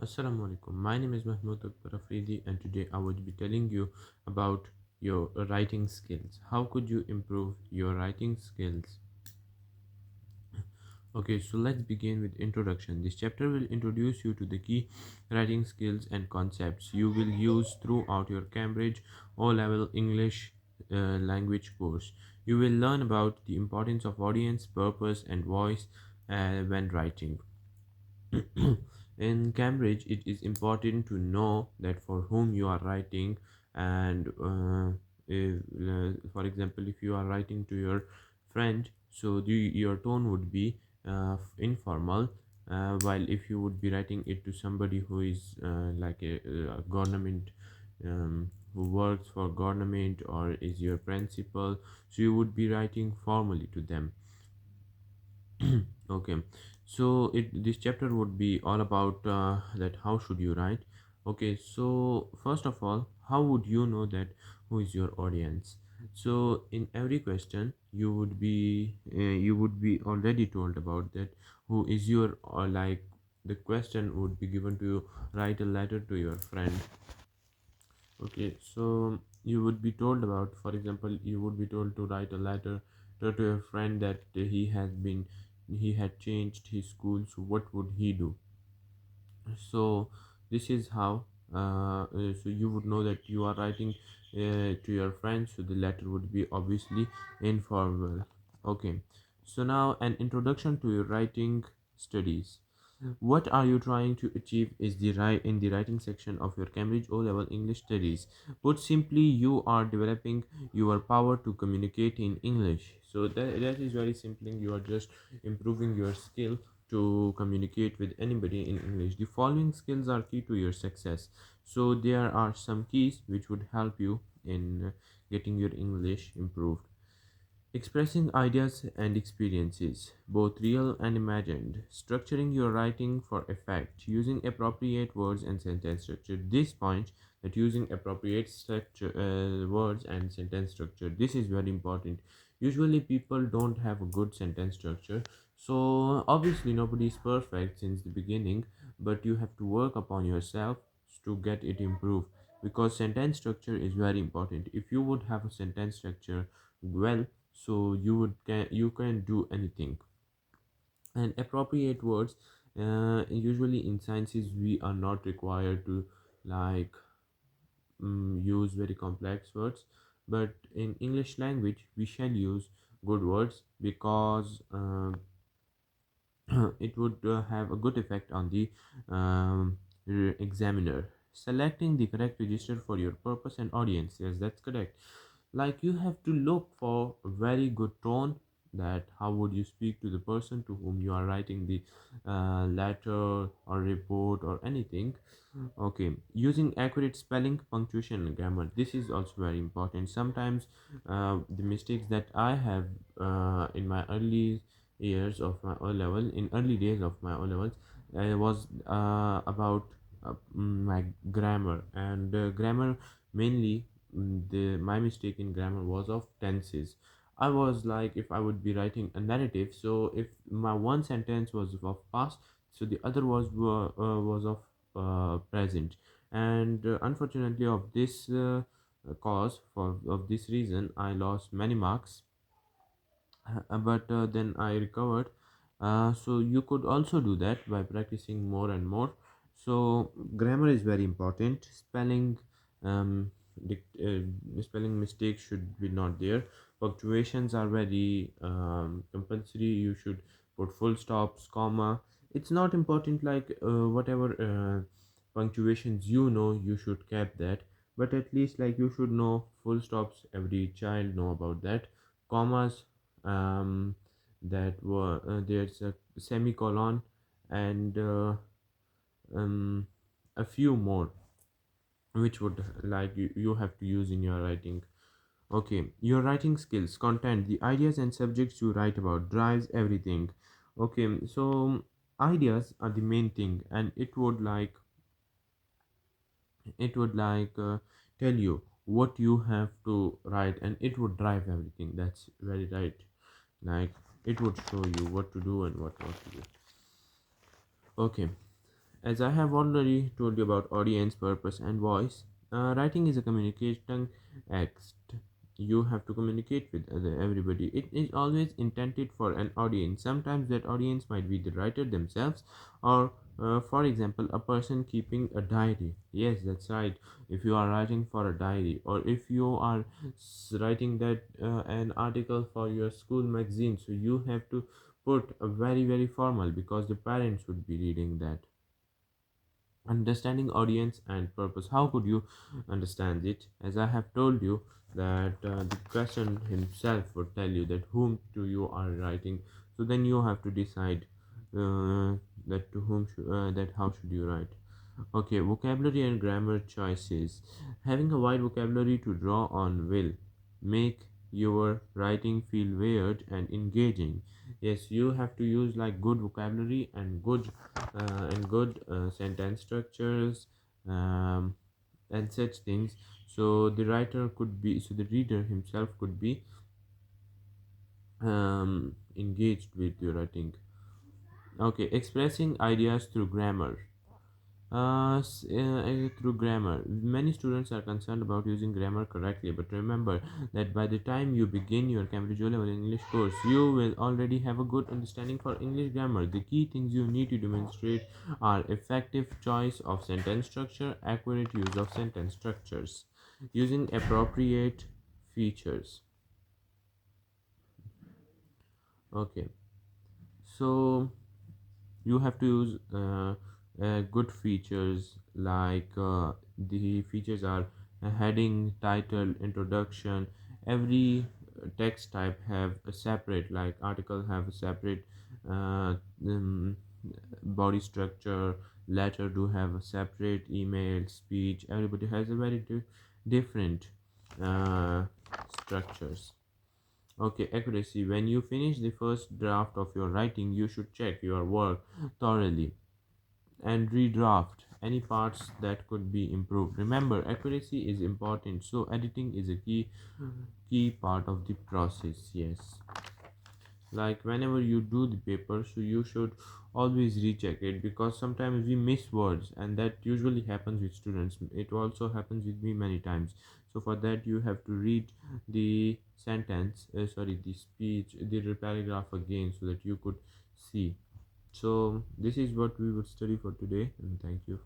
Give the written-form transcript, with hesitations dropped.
Assalamu alaikum. My name is Mahmoud Akbar Afridi, and today I would be telling you about your writing skills. How could you improve your writing skills? Okay, so let's begin with introduction. This chapter will introduce you to the key writing skills and concepts you will use throughout your Cambridge O-level English language course. You will learn about the importance of audience, purpose, and voice when writing. In Cambridge, it is important to know that for whom you are writing, and for example, if you are writing to your friend, so your tone would be informal. While if you would be writing it to somebody who is like a government, who works for government or is your principal, so you would be writing formally to them. Okay, so this chapter would be all about that how should you write. Okay, so first of all, how would you know that who is your audience? So in every question you would be already told about that who is your, or like the question would be given to you, write a letter to your friend. Okay, so you would be told about, for example, you would be told to write a letter to your friend that he had changed his school, so what would he do? So this is how so you would know that you are writing to your friend, so the letter would be obviously informal. Okay, so now an introduction to your writing studies. What are you trying to achieve is the right in the writing section of your Cambridge O-level English studies. Put simply, you are developing your power to communicate in English. So that is very simple. You are just improving your skill to communicate with anybody in English. The following skills are key to your success. So there are some keys which would help you in getting your English improved. Expressing ideas and experiences, both real and imagined. Structuring your writing for effect. Using appropriate words and sentence structure. This point that using appropriate structure, words and sentence structure. This is very important. Usually people don't have a good sentence structure. So obviously nobody is perfect since the beginning, but you have to work upon yourself to get it improved, because sentence structure is very important. If you would have a sentence structure well, so you can do anything. And appropriate words, usually in sciences we are not required to like use very complex words, but in English language we shall use good words, because it would have a good effect on the examiner. Selecting the correct register for your purpose and audience, yes, that's correct. Like you have to look for a very good tone, that how would you speak to the person to whom you are writing the letter or report or anything. Okay, using accurate spelling, punctuation, and grammar. This is also very important. Sometimes the mistakes that I have in my early years of my O level, in early days of my O levels, was about my grammar, and grammar mainly. The my mistake in grammar was of tenses. I was like, if I would be writing a narrative, so if my one sentence was of past, so the other was of present. And unfortunately of this cause, for of this reason, I lost many marks. But then I recovered. So you could also do that by practicing more and more. So grammar is very important. Um, spelling mistakes should be not there. Punctuations are very compulsory. You should put full stops, comma. It's not important like whatever punctuations you should cap that. But at least like you should know full stops. Every child know about that. Commas, um, that were there's a semicolon, and um, a few more which would like you have to use in your writing. Okay, your writing skills, content, the ideas and subjects you write about drives everything. Okay, so ideas are the main thing, and it would tell you what you have to write, and it would drive everything. That's very right. Like it would show you what to do and what not to do. Okay, As I have already told you about audience, purpose, and voice, writing is a communication act. You have to communicate with everybody. It is always intended for an audience. Sometimes that audience might be the writer themselves, or for example, a person keeping a diary. Yes, that's right. If you are writing for a diary, or if you are writing that an article for your school magazine, so you have to put a very formal, because the parents would be reading that. Understanding audience and purpose, how could you understand it? As I have told you that the question himself would tell you that whom to you are writing. So then you have to decide uh, that to whom that how should you write. Okay, vocabulary and grammar choices. Having a wide vocabulary to draw on will make your writing feel weird and engaging. Yes, you have to use like good vocabulary and good sentence structures, um, and such things. So the writer could be, so the reader himself could be engaged with your writing. Okay, expressing ideas through grammar. Through grammar. Many students are concerned about using grammar correctly, but remember that by the time you begin your Cambridge O-level English course, you will already have a good understanding for English grammar. The key things you need to demonstrate are effective choice of sentence structure, accurate use of sentence structures, using appropriate features. Okay, so you have to use good features, like the features are a heading, title, introduction. Every text type have a separate, like article have a separate uh, um, body structure, letter do have a separate, email, speech, everybody has a very different uh, structures. Okay, accuracy. When you finish the first draft of your writing, you should check your work thoroughly and redraft any parts that could be improved. Remember, accuracy is important, so editing is a key part of the process. Yes, like whenever you do the paper, so you should always recheck it, because sometimes we miss words, and that usually happens with students. It also happens with me many times. So for that you have to read the sentence, sorry, the speech, the paragraph again, so that you could see. So this is what we would study for today, and thank you.